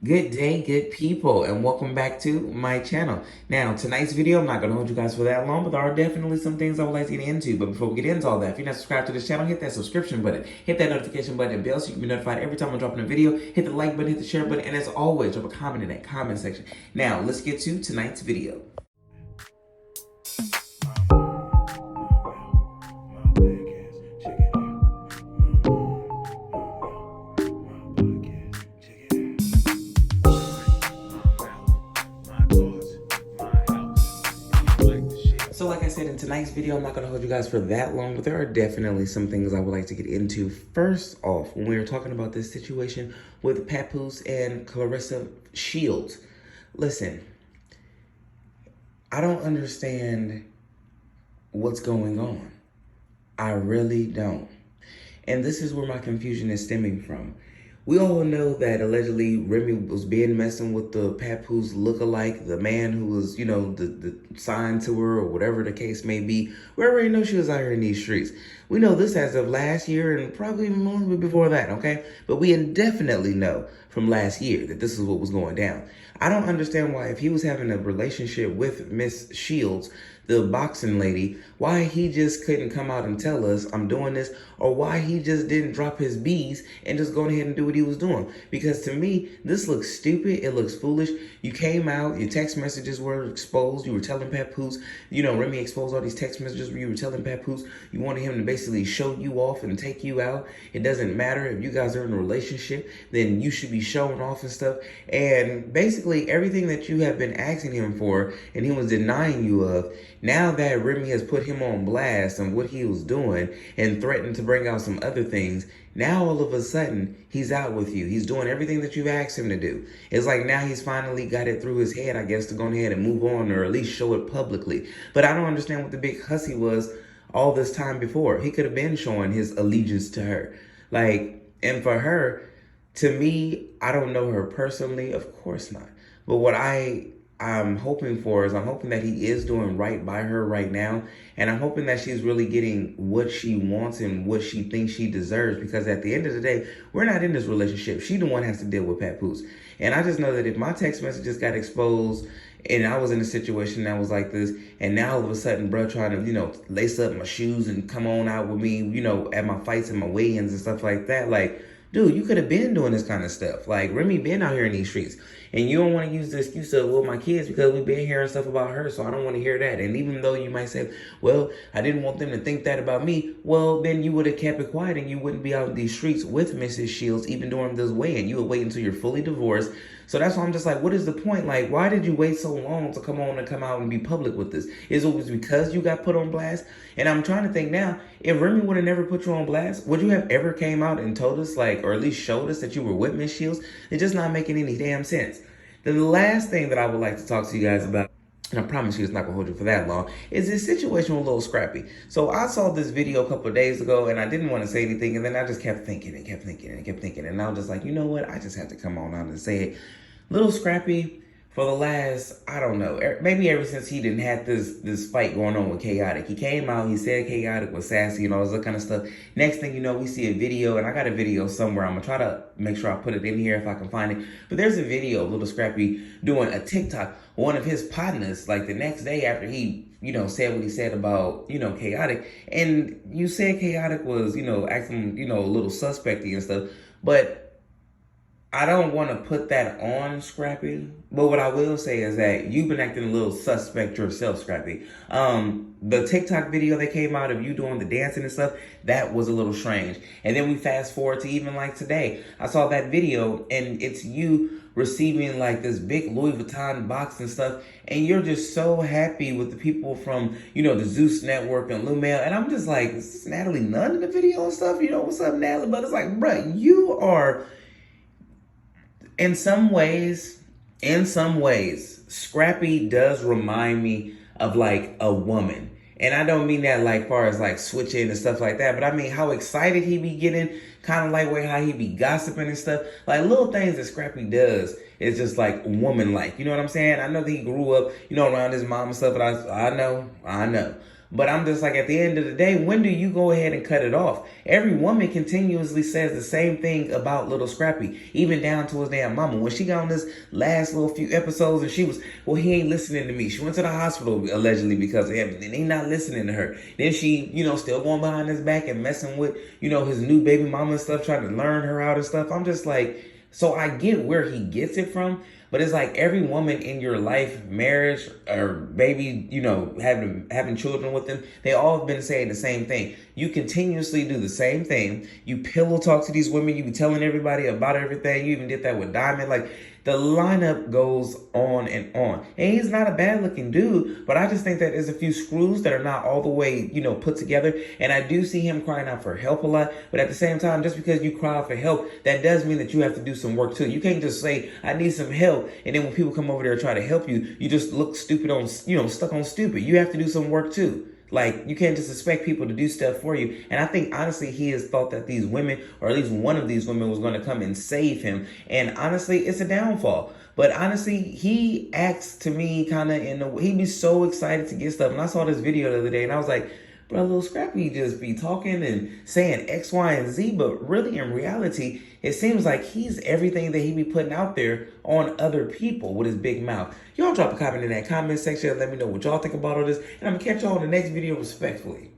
Good day, good people, and welcome back to my channel. Now, tonight's video, I'm not going to hold you guys for that long, but there are definitely some things I would like to get into. But before we get into all that, if you're not subscribed to this channel, hit that subscription button, hit that notification button and bell so you can be notified every time I'm dropping a video. Hit the like button, hit the share button, and as always, drop a comment in that comment section. Now, let's get to tonight's video. So like I said, in tonight's video, I'm not going to hold you guys for that long, but there are definitely some things I would like to get into. First off, when we were talking about this situation with Papoose and Claressa Shields, listen, I don't understand what's going on. I really don't. And this is where my confusion is stemming from. We all know that allegedly Remy was being messing with the Papoose lookalike, the man who was, the signed to her or whatever the case may be. We already know she was out here in these streets. We know this as of last year and probably more before that, okay? But we indefinitely know from last year that this is what was going down. I don't understand why, if he was having a relationship with Miss Shields, the boxing lady, why he just couldn't come out and tell us I'm doing this, or why he just didn't drop his B's and just go ahead and do what he was doing. Because to me, this looks stupid. It looks foolish. You came out, your text messages were exposed. You were telling Papoose, Remy exposed all these text messages where you were telling Papoose you wanted him to basically show you off and take you out. It doesn't matter if you guys are in a relationship, then you should be showing off and stuff. And basically everything that you have been asking him for and he was denying you of, now that Remy has put him on blast on what he was doing and threatened to bring out some other things, now all of a sudden he's out with you. He's doing everything that you've asked him to do. It's like now he's finally got it through his head, I guess, to go ahead and move on or at least show it publicly. But I don't understand what the big hussy was all this time before. He could have been showing his allegiance to her. And for her, to me, I don't know her personally, of course not. But what I'm hoping for is I'm hoping that he is doing right by her right now. And I'm hoping that she's really getting what she wants and what she thinks she deserves. Because at the end of the day, we're not in this relationship. She the one has to deal with Papoose. And I just know that if my text messages got exposed and I was in a situation that was like this, and now all of a sudden, bro, trying to, lace up my shoes and come on out with me, at my fights and my weigh-ins and stuff like that, dude, you could have been doing this kind of stuff. Remy been out here in these streets. And you don't want to use the excuse of, well, my kids, because we've been hearing stuff about her, so I don't want to hear that. And even though you might say, well, I didn't want them to think that about me, well, then you would have kept it quiet and you wouldn't be out in these streets with Mrs. Shields even during this weigh-in. You would wait until you're fully divorced. So that's why I'm just like, what is the point? Why did you wait so long to come out and be public with this? Is it was because you got put on blast? And I'm trying to think now, if Remy would have never put you on blast, would you have ever came out and told us, or at least showed us that you were with Miss Shields? It's just not making any damn sense. Then the last thing that I would like to talk to you guys about, and I promise you it's not going to hold you for that long, is this situation with Lil Scrappy. So I saw this video a couple of days ago, and I didn't want to say anything, and then I just kept thinking and kept thinking and kept thinking, and I was just like, you know what? I just have to come on out and say it. Lil Scrappy, for the last, I don't know, maybe ever since he didn't have this fight going on with Chaotic. He came out, he said Chaotic was sassy and all this other kind of stuff. Next thing you know, we see a video, and I got a video somewhere. I'm going to try to make sure I put it in here if I can find it. But there's a video of Lil Scrappy doing a TikTok with one of his partners, the next day after he, said what he said about, Chaotic. And you said Chaotic was, acting, a little suspecty and stuff. But I don't want to put that on Scrappy, but what I will say is that you've been acting a little suspect yourself, Scrappy. The TikTok video that came out of you doing the dancing and stuff, that was a little strange. And then we fast forward to even today. I saw that video and it's you receiving this big Louis Vuitton box and stuff, and you're just so happy with the people from, the Zeus Network and Lumel, and I'm just like, is this Natalie Nunn in the video and stuff? What's up, Natalie? But it's like, bruh, you are... In some ways, Scrappy does remind me of a woman. And I don't mean that far as switching and stuff like that, but I mean how excited he be getting, kind of how he be gossiping and stuff. Little things that Scrappy does is just woman-like. You know what I'm saying? I know that he grew up, around his mom and stuff, but I know. But I'm just like, at the end of the day, when do you go ahead and cut it off? Every woman continuously says the same thing about Lil Scrappy, even down to his damn mama. When she got on this last little few episodes and she was, well, he ain't listening to me. She went to the hospital allegedly because of him. And they not listening to her. Then she, still going behind his back and messing with, his new baby mama and stuff, trying to learn her out and stuff. I'm just like, so I get where he gets it from. But it's like every woman in your life, marriage or baby, having children with them, they all have been saying the same thing. You continuously do the same thing. You pillow talk to these women. You be telling everybody about everything. You even did that with Diamond. Like, the lineup goes on and on. And he's not a bad looking dude, but I just think that there's a few screws that are not all the way, put together. And I do see him crying out for help a lot. But at the same time, just because you cry out for help, that does mean that you have to do some work too. You can't just say, I need some help. And then when people come over there and try to help you, you just look stupid on, stuck on stupid. You have to do some work too. Like, you can't just expect people to do stuff for you. And I think, honestly, he has thought that these women, or at least one of these women, was going to come and save him. And honestly, it's a downfall. But honestly, he acts to me kind of he'd be so excited to get stuff. And I saw this video the other day and I was like, bro, Lil Scrappy just be talking and saying X, Y, and Z. But really, in reality, it seems like he's everything that he be putting out there on other people with his big mouth. Y'all drop a comment in that comment section and let me know what y'all think about all this. And I'm going to catch y'all in the next video respectfully.